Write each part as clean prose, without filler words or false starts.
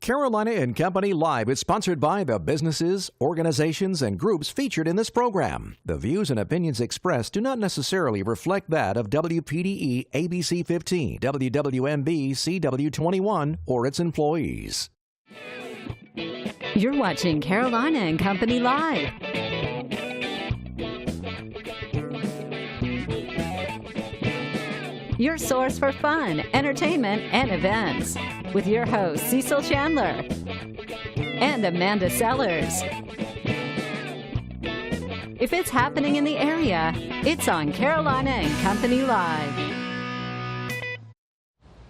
Carolina and Company Live is sponsored by the businesses, organizations, and groups featured in this program. The views and opinions expressed do not necessarily reflect that of WPDE ABC 15, WWMB CW21, or its employees. You're watching Carolina and Company Live. Your source for fun, entertainment, and events. With your hosts, Cecil Chandler and Amanda Sellers. If it's happening in the area, it's on Carolina and Company Live.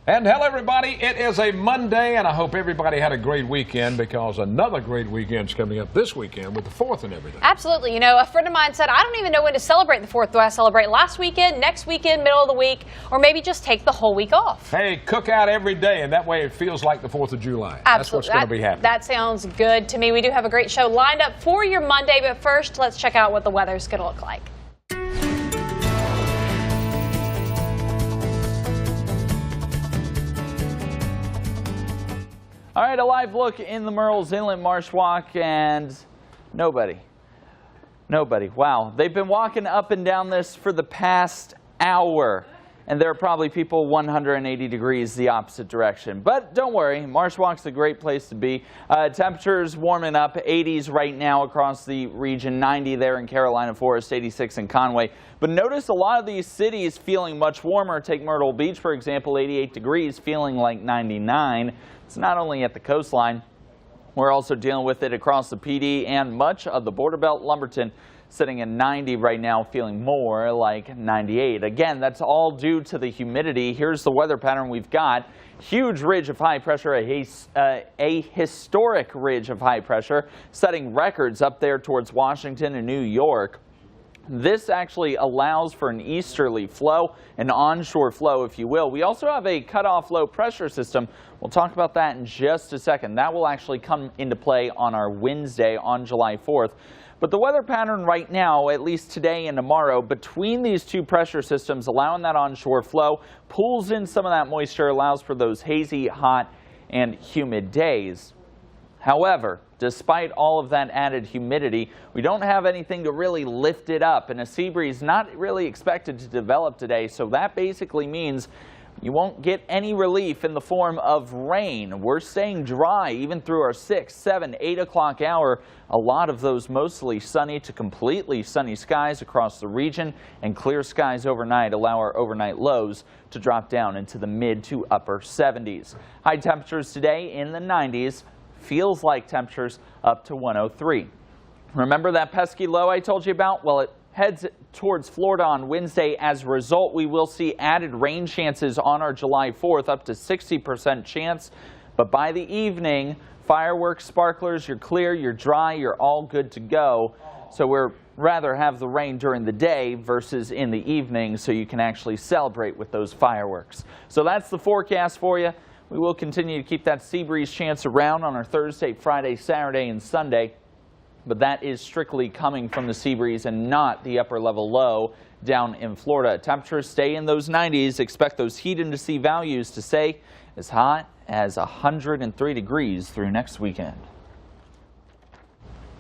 And hello, everybody. It is a Monday, and I hope everybody had a great weekend, because another great weekend's coming up this weekend with the 4th and everything. Absolutely. You know, a friend of mine said, I don't even know when to celebrate the 4th. Do I celebrate last weekend, next weekend, middle of the week, or maybe just take the whole week off? Hey, cook out every day, and that way it feels like the 4th of July. Absolutely. That's what's going to be happening. That sounds good to me. We do have a great show lined up for your Monday, but first, let's check out what the weather's going to look like. All right, a live look in the Murrells Inlet Marsh Walk, and nobody. Wow, they've been walking up and down this for the past hour, and there are probably people 180 degrees the opposite direction. But don't worry, Marsh Walk's a great place to be. Temperatures warming up, 80s right now across the region, 90 there in Carolina Forest, 86 in Conway. But notice a lot of these cities feeling much warmer. Take Myrtle Beach, for example, 88 degrees, feeling like 99. It's not only at the coastline, we're also dealing with it across the PD and much of the border belt. Lumberton sitting at 90 right now, feeling more like 98. Again, that's all due to the humidity. Here's the weather pattern we've got. Huge ridge of high pressure, a historic ridge of high pressure, setting records up there towards Washington and New York. This actually allows for an easterly flow, an onshore flow, if you will. We also have a cutoff low pressure system. We'll talk about that in just a second. That will actually come into play on our Wednesday on July 4th. But the weather pattern right now, at least today and tomorrow, between these two pressure systems allowing that onshore flow, pulls in some of that moisture, allows for those hazy, hot, and humid days. However, despite all of that added humidity, we don't have anything to really lift it up, and a sea breeze not really expected to develop today, so that basically means you won't get any relief in the form of rain. We're staying dry even through our 6, 7, 8 o'clock hour. A lot of those mostly sunny to completely sunny skies across the region, and clear skies overnight allow our overnight lows to drop down into the mid to upper 70s. High temperatures today in the 90s. Feels like temperatures up to 103. Remember that pesky low I told you about? Well, it heads towards Florida on Wednesday. As a result, we will see added rain chances on our July 4th, up to 60% chance. But by the evening, fireworks, sparklers, you're clear, you're dry, you're all good to go. So we're rather have the rain during the day versus in the evening, so you can actually celebrate with those fireworks. So that's the forecast for you. We will continue to keep that sea breeze chance around on our Thursday, Friday, Saturday, and Sunday, but that is strictly coming from the sea breeze and not the upper level low down in Florida. Temperatures stay in those 90s. Expect those heat index values to stay as hot as 103 degrees through next weekend.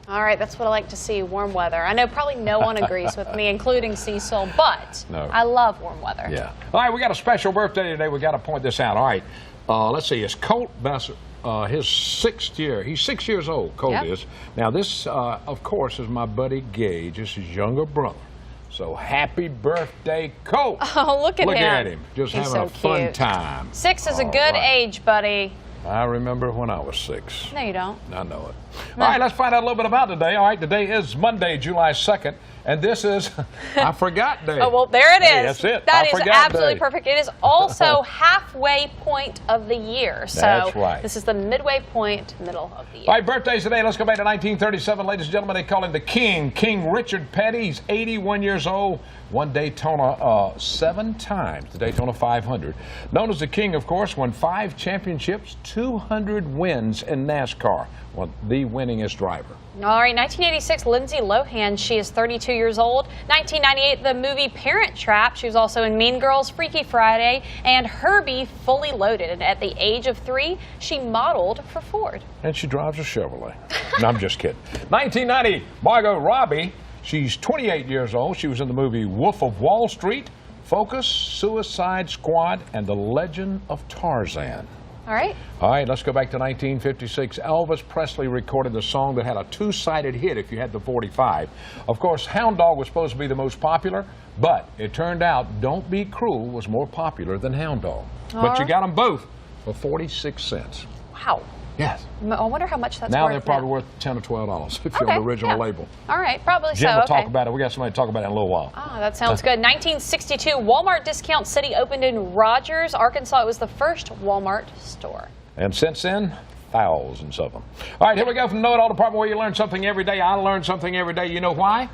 All right, that's what I like to see, warm weather. I know probably no one agrees with me, including Cecil, but no. I love warm weather. Yeah. All right, we got a special birthday today. We got to point this out. All right. Let's see, it's Colt Bassett, his 6th year. He's 6 years old, Colt is. Now this, of course, is my buddy Gage. This is his younger brother. So happy birthday, Colt. Oh, look at him. Look at him. Just He's having so a fun cute. time. 6 is a good age, buddy. I remember when I was 6. No, you don't. I know it. All right, let's find out a little bit about today. All right, today is Monday, July 2nd, and this is I Forgot Day. Oh, well, there it is. Hey, that's it. That is absolutely perfect. It is also halfway point of the year. So that's right. This is the midway point, middle of the year. All right, birthdays today. Let's go back to 1937. Ladies and gentlemen, they call him the King. King Richard Petty. He's 81 years old. Won Daytona 7 times, the Daytona 500. Known as the King, of course, won 5 championships, 200 wins in NASCAR. Well, the winningest driver. All right, 1986, Lindsay Lohan. She is 32 years old. 1998, the movie Parent Trap. She was also in Mean Girls, Freaky Friday, and Herbie Fully Loaded. At the age of 3, she modeled for Ford. And she drives a Chevrolet. No, I'm just kidding. 1990, Margot Robbie. She's 28 years old. She was in the movie Wolf of Wall Street, Focus, Suicide Squad, and The Legend of Tarzan. All right. All right, let's go back to 1956. Elvis Presley recorded the song that had a two-sided hit if you had the 45. Of course, Hound Dog was supposed to be the most popular, but it turned out Don't Be Cruel was more popular than Hound Dog. But you got them both for 46 cents. Wow. Yes. I wonder how much that's now worth. Now they're probably worth $10 or $12 if you're on the original label. All right, probably Jim so. will talk about it. We got somebody to talk about it in a little while. Oh, that sounds good. 1962, Walmart Discount City opened in Rogers, Arkansas. It was the first Walmart store. And since then, thousands of them. All right, here we go from the Know It All department where you learn something every day. I learn something every day. You know why?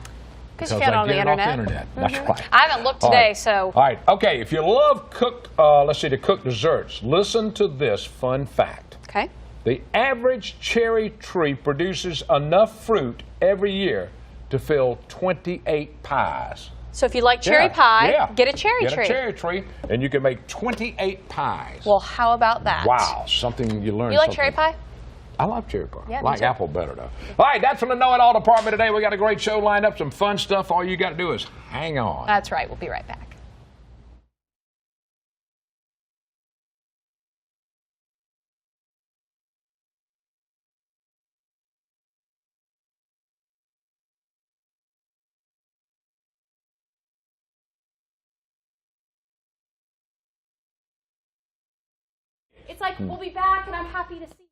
Because you found it on the internet. That's right. I haven't looked today, so. All right. Okay. If you love to cook desserts, listen to this fun fact. Okay. The average cherry tree produces enough fruit every year to fill 28 pies. So if you like cherry pie, get a cherry tree. Get a cherry tree, and you can make 28 pies. Well, how about that? Wow, something you learn. You like cherry pie? I love cherry pie. Yeah, I like apple better, though. All right, that's from the Know It All department today. We got a great show lined up, some fun stuff. All you got to do is hang on. That's right. We'll be right back. It's like, we'll be back, and I'm happy to see you.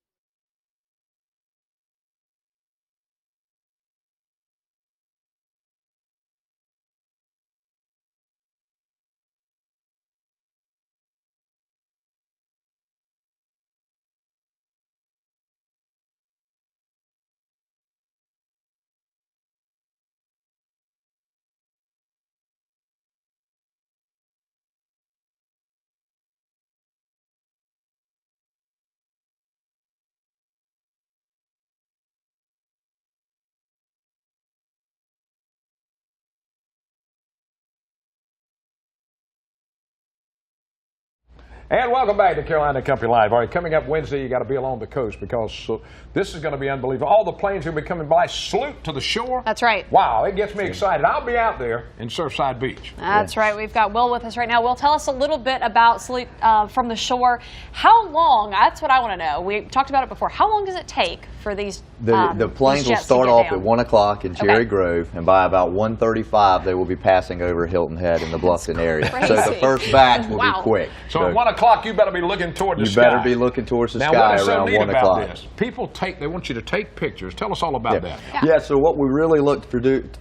And welcome back to Carolina Company Live. All right, coming up Wednesday, you got to be along the coast because this is going to be unbelievable. All the planes will be coming by, salute to the shore. That's right. Wow, it gets me excited. I'll be out there in Surfside Beach. That's right. We've got Will with us right now. Will, tell us a little bit about Salute from the Shore. How long, that's what I want to know. We talked about it before. How long does it take for these The planes will start off at 1 o'clock in Cherry Grove, and by about 1:35 they will be passing over Hilton Head in the Bluffton area. So the first batch will be quick. So at 1 o'clock you better be looking toward the sky. You better be looking towards the sky around 1 o'clock. People they want you to take pictures. Tell us all about that. Yeah, so what we really look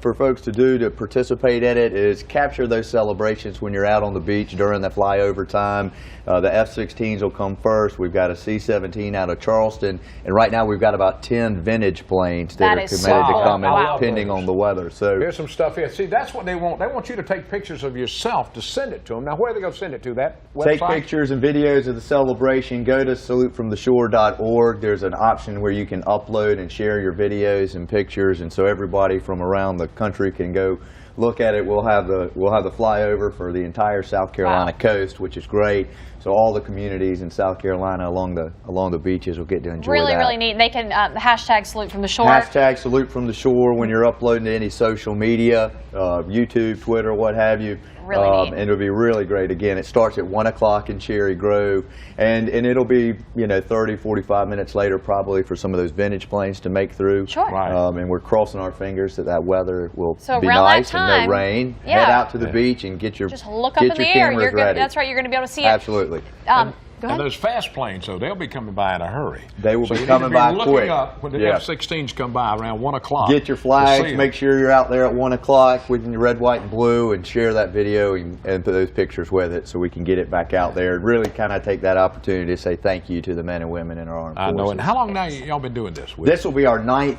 for folks to do to participate in it is capture those celebrations when you're out on the beach during the flyover time. The F-16s will come first. We've got a C-17 out of Charleston, and right now we've got about 10 vintage planes that are committed to come in depending on the weather. So here's some stuff here. See, that's what they want. They want you to take pictures of yourself to send it to them. Now, where are they going to send it to? That website? Take pictures and videos of the celebration. Go to salutefromtheshore.org. There's an option where you can upload and share your videos and pictures, and so everybody from around the country can go look at it. We'll have the flyover for the entire South Carolina coast, which is great. So all the communities in South Carolina along the beaches will get to enjoy that. Really neat. They can hashtag Salute from the Shore. Hashtag Salute from the Shore when you're uploading to any social media, YouTube, Twitter, what have you. Really neat. And it'll be really great. Again, it starts at 1 o'clock in Cherry Grove, and it'll be 30, 45 minutes later probably for some of those vintage planes to make through. Sure. Right. And we're crossing our fingers that weather will be around nice that time, and no rain. Head out to the beach and get your just look up in the air. That's right. You're going to be able to see it. Absolutely. And those fast planes, though, they'll be coming by in a hurry. They will be coming by quick. Looking up when the F-16s come by around 1 o'clock. Get your flags. Make sure you're out there at 1 o'clock with your red, white, and blue, and share that video and put those pictures with it so we can get it back out there. And really kind of take that opportunity to say thank you to the men and women in our armed forces. I know. And how long now y'all been doing this? This will be our 9th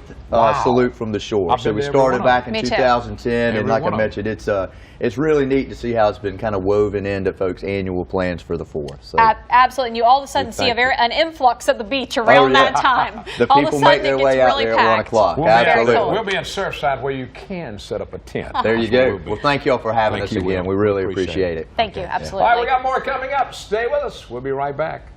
Salute from the Shore. So we started back in 2010, and like I mentioned, it's really neat to see how it's been kind of woven into folks' annual plans for the 4th. So. Absolutely. absolutely. And you all of a sudden see an influx at the beach around that time. The all of a people sudden make their it way gets out really there packed. at 1 o'clock. We'll Absolutely. We'll be in Surfside where you can set up a tent. There you go. Well, thank you all for having us Thank you, again. Will. We really Appreciate appreciate it. Thank you, absolutely. All right, we got more coming up. Stay with us. We'll be right back.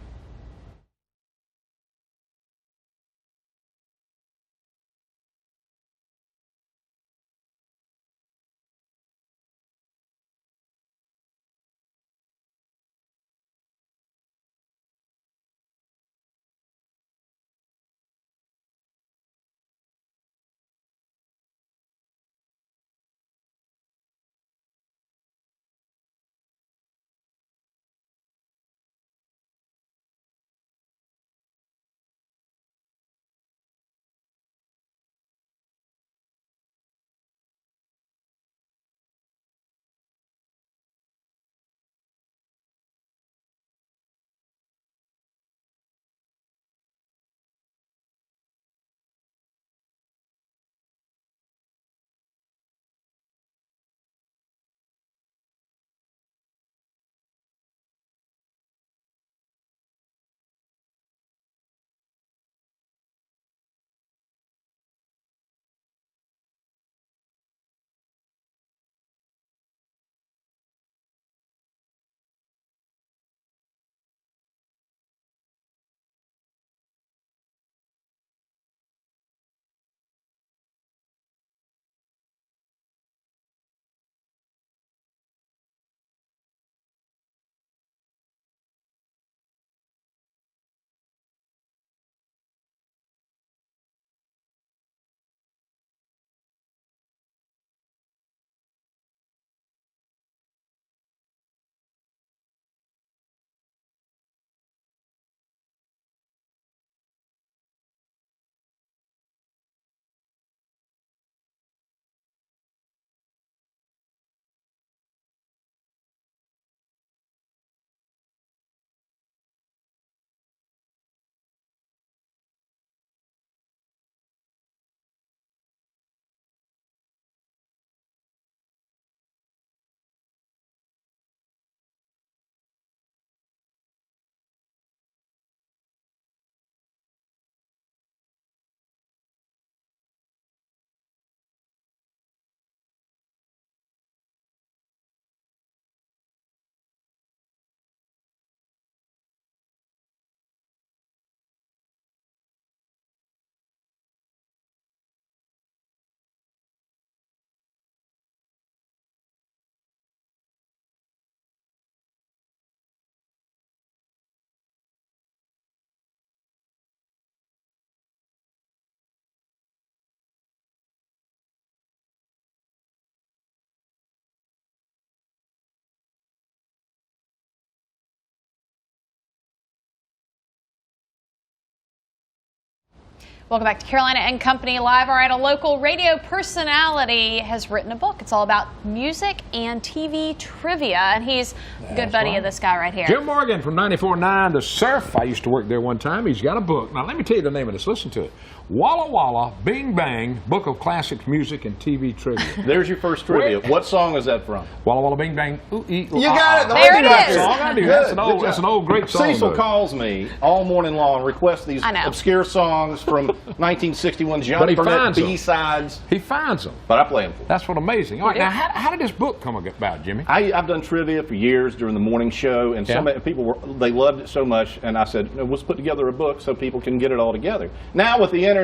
Welcome back to Carolina and Company Live. All right, a local radio personality has written a book. It's all about music and TV trivia, and he's a good buddy of this guy right here. Jim Morgan from 94.9 The Surf. I used to work there one time. He's got a book. Now, let me tell you the name of this. Listen to it. Walla Walla, Bing Bang, Book of Classic Music and TV Trivia. There's your first trivia. What song is that from? Walla Walla, Bing Bang, ooh, ee, ooh, You got it. There it is. I do. That's an old great song. Cecil though. calls me all morning long and requests these obscure songs from 1961 Johnny Burnett B-sides. He finds them. But I play them for him. That's what amazing. All right, now how did this book come about, Jimmy? I've done trivia for years during the morning show, and so many people they loved it so much, and I said, let's put together a book so people can get it all together. Now with the internet,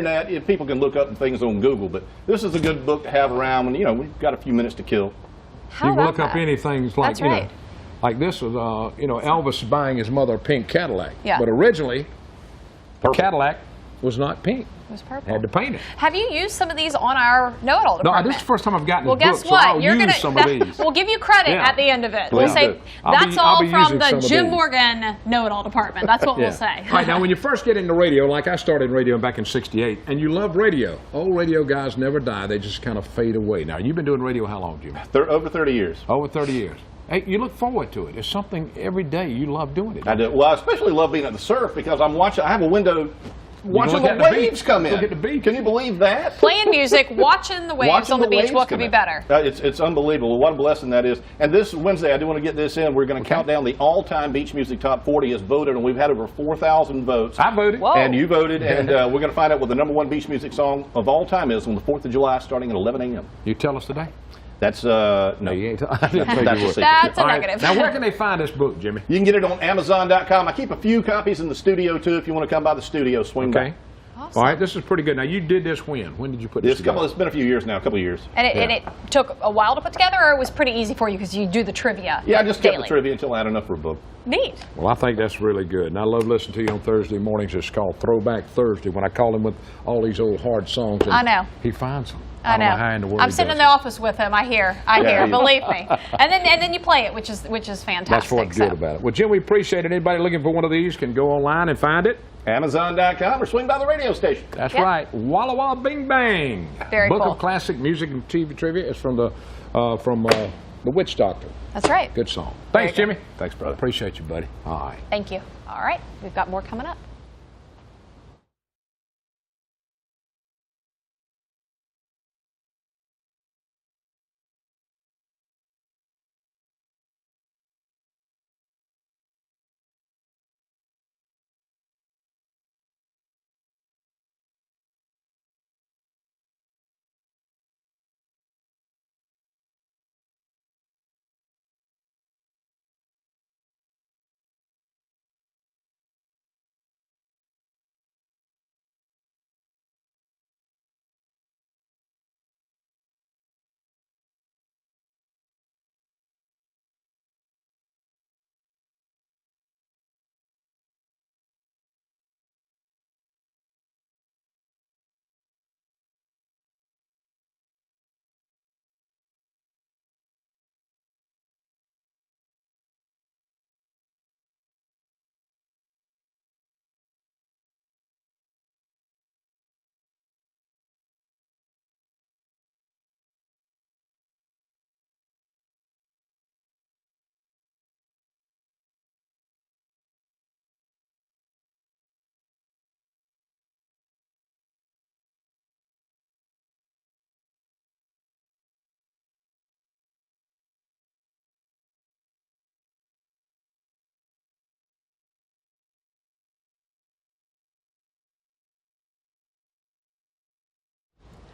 people can look up things on Google, but this is a good book to have around when we've got a few minutes to kill. How you can about look up anything like right. like this was Elvis buying his mother a pink Cadillac. Yeah. But originally, the Cadillac was not pink. It was purple. Had to paint it. Have you used some of these on our know-it-all department? No, this is the first time I've gotten well, this guess book, what? so I'll You're use some of these. We'll give you credit at the end of it. We'll say that's all from the Jim Morgan know-it-all department. That's what we'll say. All right, now when you first get into radio, like I started in radio back in '68, and you love radio, old radio guys never die. They just kind of fade away. Now, you've been doing radio how long, Jimmy? Over 30 years. Over 30 years. Hey, you look forward to it. It's something every day you love doing it. I do. Well, I especially love being at the surf because I'm watching. I have a window watching look at the the waves beach. come in. Look at the beach. Can you believe that? Playing music, watching the waves Watching on the beach. waves What could come be in. better? It's unbelievable. What a blessing that is. And this Wednesday, I do want to get this in. We're going to count down the all-time beach music top 40 as voted, and we've had over 4,000 votes. I voted. Whoa. And you voted, and we're going to find out what the #1 beach music song of all time is on the 4th of July, starting at 11 a.m. You tell us today. That's no. You ain't. I didn't think That's you a would. secret. That's a All right. negative. Now, where can they find this book, Jimmy? You can get it on Amazon.com. I keep a few copies in the studio too. If you want to come by the studio, swing by. Okay. All right, this is pretty good. Now, you did this when? When did you put this together? It's been a few years now, a couple of years. And it took a while to put together, or it was pretty easy for you because you do the trivia? Yeah, I just kept the daily? trivia until I had enough for a book. Neat. Well, I think that's really good. And I love listening to you on Thursday mornings. It's called Throwback Thursday, when I call him with all these old hard songs. And I know. He finds them. I know. don't how in the world I'm he sitting does in the it. office with him. I hear. Believe me. And then you play it, which is fantastic. That's what's good about it. Well, Jim, we appreciate it. Anybody looking for one of these can go online and find it. Amazon.com or swing by the radio station. That's Yep. right. Walla Walla Bing Bang. Very Book cool. of Classic Music and TV Trivia. It's from the Witch Doctor. That's right. Good song. Thanks, Very good. Jimmy. Thanks, brother. Appreciate you, buddy. All right. Thank you. All right. We've got more coming up.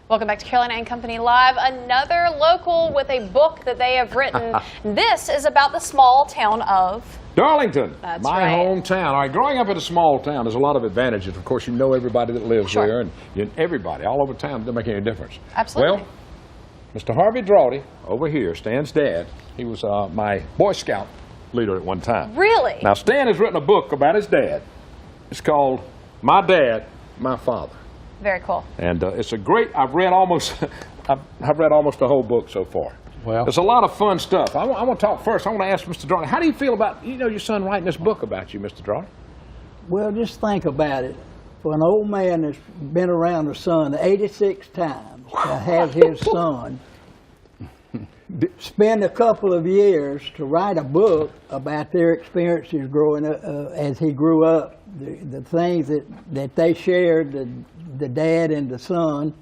Welcome back to Carolina and Company Live. Another local with a book that they have written. This is about the small town of Darlington, That's my right. hometown. All right, growing up in a small town, there's a lot of advantages. Of course, you know everybody that lives Sure. there, and everybody all over town doesn't make any difference. Absolutely. Well, Mr. Harvey Drawdy over here, Stan's dad, he was my Boy Scout leader at one time. Really? Now, Stan has written a book about his dad. It's called My Dad, My Father. Very cool. And it's a great, I've read almost the whole book so far. Well, There's a lot of fun stuff. I want to talk first. I want to ask Mr. Drawdy, how do you feel about, your son writing this book about you, Mr. Drawdy? well, just think about it. For an old man that's been around the sun 86 times to have his son spend a couple of years to write a book about their experiences growing up, as he grew up, the things that they shared, the dad and the son.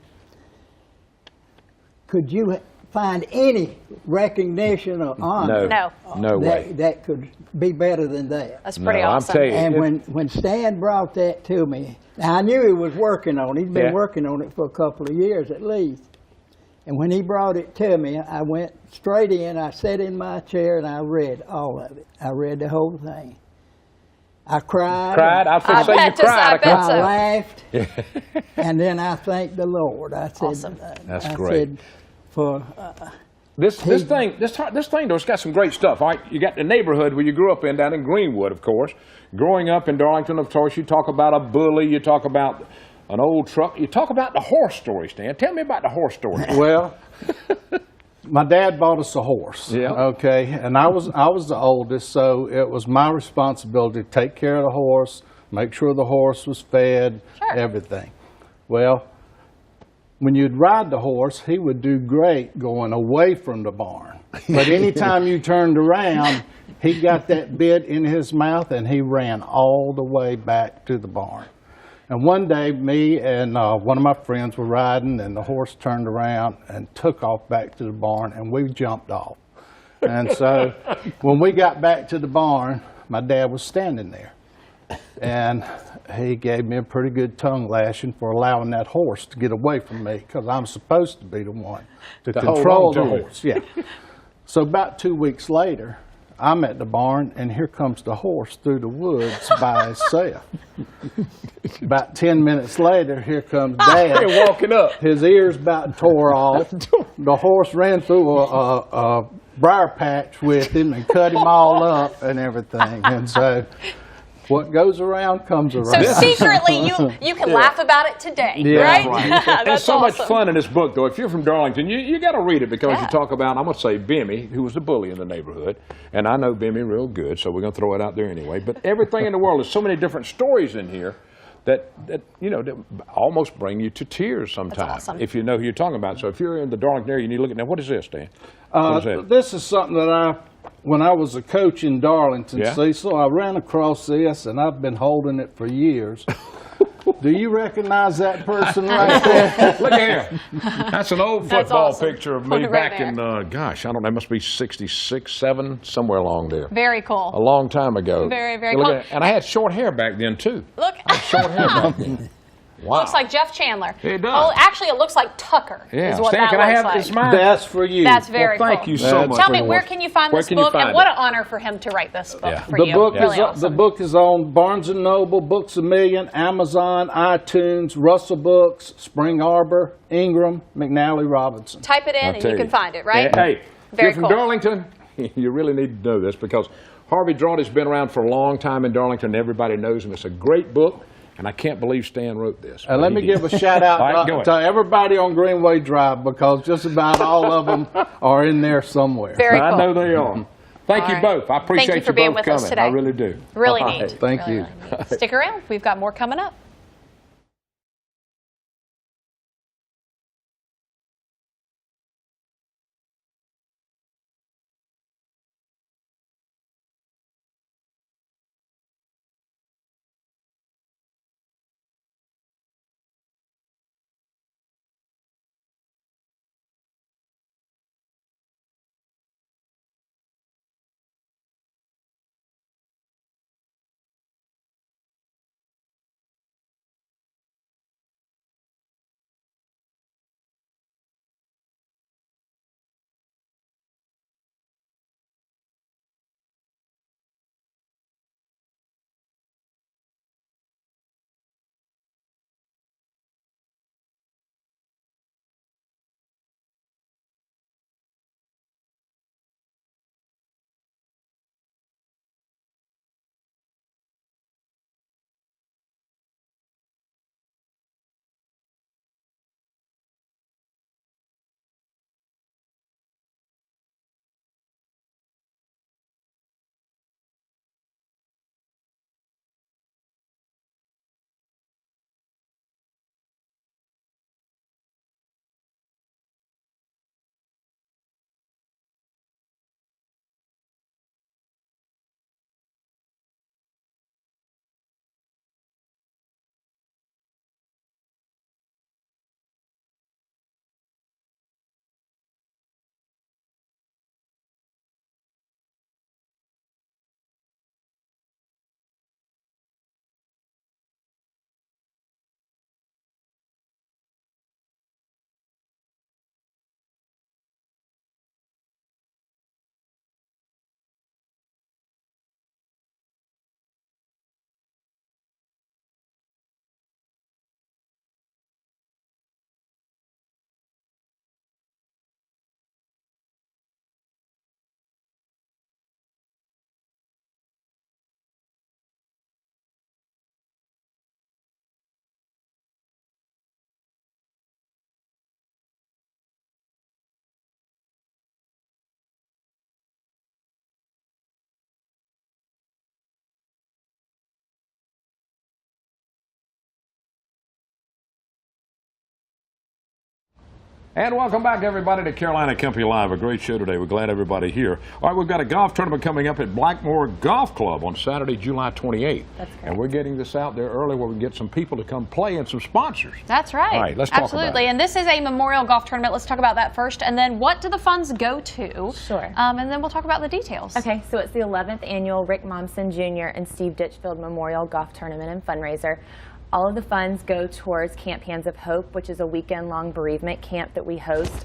Could you find any recognition or honor No way. that could be better than that? That's pretty No, I'm awesome. telling you. And when Stan brought that to me, now I knew he was working on it. He'd been Yeah. working on it for a couple of years at least. And when he brought it to me, I went straight in, I sat in my chair, and I read all of it. I read the whole thing. I cried. Cried? I was going to say you bet just- I cried. bet I so. laughed. And then I thanked the Lord. I said, Awesome. That's I great. said, for This thing, though, it's got some great stuff. All right, you got the neighborhood where you grew up in, down in Greenwood, of course. Growing up in Darlington, of course, you talk about a bully, you talk about an old truck, you talk about the horse story, Stan. Tell me about the horse story. Well, my dad bought us a horse. Yeah. Okay, and I was the oldest, so it was my responsibility to take care of the horse, make sure the horse was fed, Sure. everything. Well, when you'd ride the horse, he would do great going away from the barn. But anytime you turned around, he got that bit in his mouth and he ran all the way back to the barn. And one day, me and one of my friends were riding, and the horse turned around and took off back to the barn, and we jumped off. And so when we got back to the barn, my dad was standing there. And he gave me a pretty good tongue lashing for allowing that horse to get away from me, because I'm supposed to be the one to control the horse. Yeah. So about 2 weeks later, I'm at the barn, and here comes the horse through the woods by himself. About 10 minutes later, here comes Dad. They're walking up. His ears about tore off. The horse ran through a briar patch with him and cut him all up and everything. And so what goes around comes around. So secretly, you can laugh about it today, Yeah, right? There's That's so much awesome. fun in this book, though. If you're from Darlington, you got to read it, because you talk about, I'm going to say Bimmy, who was the bully in the neighborhood. And I know Bimmy real good, so we're going to throw it out there anyway. But everything in the world, there's so many different stories in here that you know, that almost bring you to tears sometimes, awesome. if you know who you're talking about. So if you're in the Darlington area, you need to look at that. What is this, Dan? What is that? This is something that when I was a coach in Darlington, Yeah? Cecil, I ran across this, and I've been holding it for years. Do you recognize that person right there? Look at here. That's an old That's football awesome. picture of Put me it right back in, gosh, I don't know, it must be 66, 7, somewhere along there. Very cool. A long time ago. Very, very Look cool. at it. And I had short hair back then, too. Look. Short hair back then. Wow. Looks like Jeff Chandler. It does. Oh, actually, it looks like Tucker. Yeah. Is what Stan, that can I looks have like. this mine? That's for you. That's very Well, thank cool. you so much. Tell me, for where yours. can you find Where this can you book? find And what it? an honor for him to write this book for The you. book Really is awesome. the book is on Barnes & Noble, Books A Million, Amazon, iTunes, Russell Books, Spring Arbor, Ingram, McNally Robinson. Type it in I'll and tell you can find it, right? Yeah, hey, Very if you're from cool. Darlington, you really need to know this, because Harvey Drawdy's been around for a long time in Darlington. Everybody knows him. It's a great book, and I can't believe Stan wrote this. And let me give a shout out All right, go to ahead. everybody on Greenway Drive, because just about all of them are in there somewhere. Very I cool. know they are. Thank All you right. both. I appreciate Thank you for being both with us coming. today. I really do. Really All neat. right. Thank Really, you. really neat. Stick around. We've got more coming up. And welcome back, everybody, to Carolina Company Live. A great show today. We're glad everybody here. All right, we've got a golf tournament coming up at Blackmore Golf Club on Saturday, July 28th. That's correct. And we're getting this out there early where we can get some people to come play and some sponsors. That's right. All right, let's talk Absolutely. about it. And this is a memorial golf tournament. Let's talk about that first. And then what do the funds go to? Sure. And then we'll talk about the details. Okay, so it's the 11th annual Rick Momsen Jr. and Steve Ditchfield Memorial Golf Tournament and Fundraiser. All of the funds go towards Camp Hands of Hope, which is a weekend-long bereavement camp that we host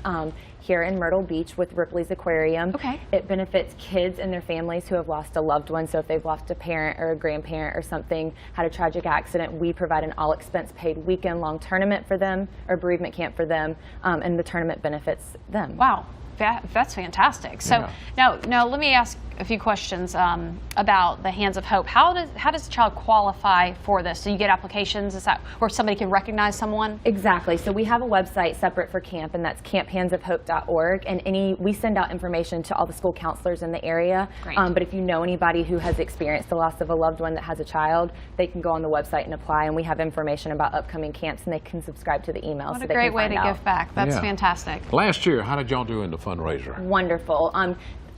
here in Myrtle Beach with Ripley's Aquarium. Okay. It benefits kids and their families who have lost a loved one. So if they've lost a parent or a grandparent or something, had a tragic accident, we provide an all-expense-paid weekend-long tournament for them, or bereavement camp for them, and the tournament benefits them. Wow. That's fantastic. So now let me ask a few questions about the Hands of Hope. How does a child qualify for this? Do you get applications? Is that where somebody can recognize someone? Exactly. So we have a website separate for camp, and that's camphandsofhope.org. And we send out information to all the school counselors in the area. Great. But if you know anybody who has experienced the loss of a loved one that has a child, they can go on the website and apply. And we have information about upcoming camps, and they can subscribe to the email. What so a they great can way find to out. give back. That's Yeah. fantastic. Last year, how did y'all do in the fundraiser? Wonderful.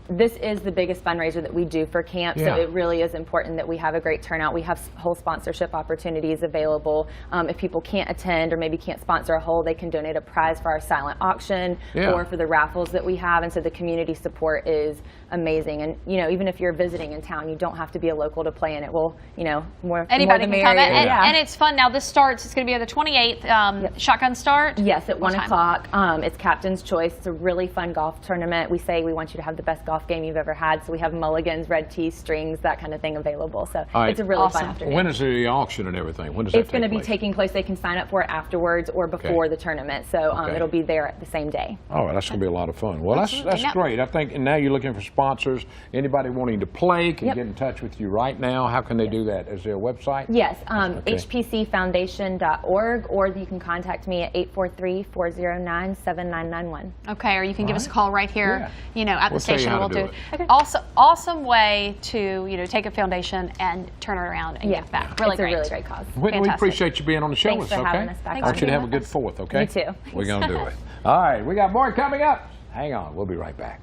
This is the biggest fundraiser that we do for camp, Yeah. so it really is important that we have a great turnout. We have whole sponsorship opportunities available. If people can't attend or maybe can't sponsor a whole, they can donate a prize for our silent auction Yeah. or for the raffles that we have, and so the community support is amazing. And even if you're visiting in town, you don't have to be a local to play in it. Well, more Anybody more can the come. merrier. And it's fun. Now this starts, it's going to be on the 28th. Shotgun start? Yes, at What 1 time? o'clock. It's Captain's Choice. It's a really fun golf tournament. We say we want you to have the best golf game you've ever had, so we have mulligans, red tees, strings, that kind of thing available. So All right. it's a really Awesome. fun afternoon. When is the auction and everything? When does that It's going to be place? taking place. They can sign up for it afterwards or before the tournament. So Okay. it'll be there at the same day. All right, that's going to be a lot of fun. Well, that's Absolutely. great. I think, and now you're looking for sponsors. Anybody wanting to play can Yep. get in touch with you right now. How can they do that? Is there a website? Yes, Okay. hpcfoundation.org, or you can contact me at 843-409-7991. Okay, or you can give us a call right here, at the We'll tell you station. how to We'll do do it. Okay. Awesome way to take a foundation and turn it around and give back. Really it's great. a really great cause. We Fantastic. appreciate you being on the show Thanks with us, for okay? having us back I on. want you to have a Thanks good for having fourth, okay? You too. We're going to do it. All right, we got more coming up. Hang on, we'll be right back.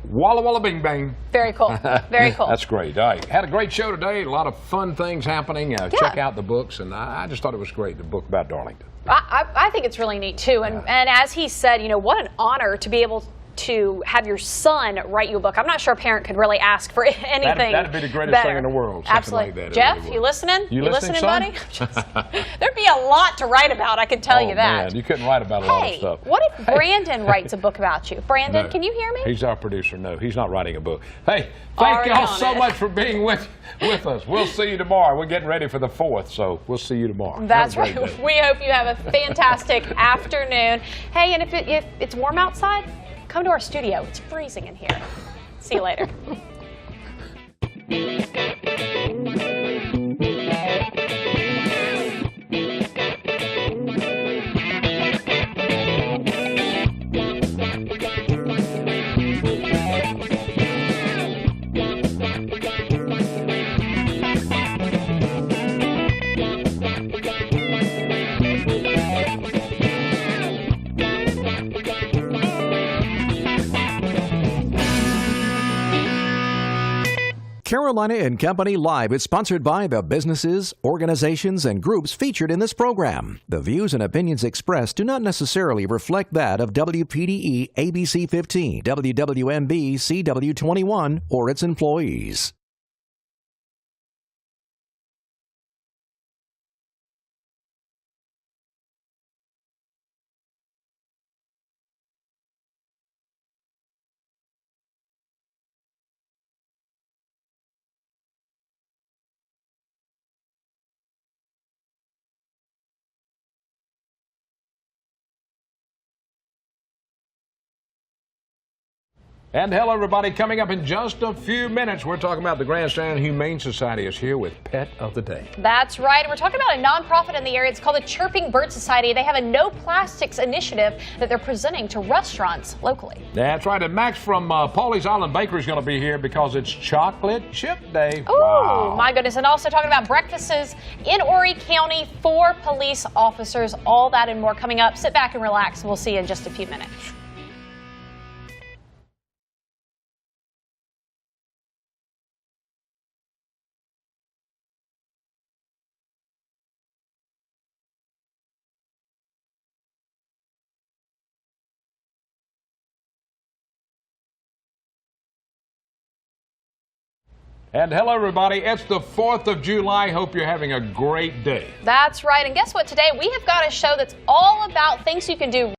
Walla Walla Bing Bang. Very cool. Very cool. That's great. All right. Had a great show today. A lot of fun things happening. Check out the books. And I just thought it was great, the book about Darlington. I think it's really neat too, and as he said, what an honor to be able to have your son write you a book. I'm not sure a parent could really ask for anything. That'd be the greatest better. thing in the world. Something Absolutely. like that. It Jeff, really would. you listening? You listening, buddy? son? There'd be a lot to write about. I can tell you that. Man, you couldn't write about a lot of Hey, stuff. what if Brandon writes a book about you? Brandon, No. can you hear me? He's our producer. No, he's not writing a book. Hey, thank Already y'all on so it. much for being with us. We'll see you tomorrow. We're getting ready for the 4th, so we'll see you tomorrow. That's Have a great right. day. We hope you have a fantastic afternoon. Hey, and if it's warm outside, come to our studio. It's freezing in here. See you later. Carolina and Company Live is sponsored by the businesses, organizations, and groups featured in this program. The views and opinions expressed do not necessarily reflect that of WPDE ABC 15, WWMB CW 21, or its employees. And hello, everybody. Coming up in just a few minutes, we're talking about the Grandstand Humane Society is here with Pet of the Day. That's right. And we're talking about a nonprofit in the area. It's called the Chirping Bird Society. They have a no plastics initiative that they're presenting to restaurants locally. That's right. And Max from Paulie's Island Bakery is going to be here because it's Chocolate Chip Day. Oh, wow. My goodness. And also talking about breakfasts in Horry County for police officers. All that and more coming up. Sit back and relax. We'll see you in just a few minutes. And hello, everybody. It's the 4th of July. Hope you're having a great day. That's right. And guess what? Today we have got a show that's all about things you can do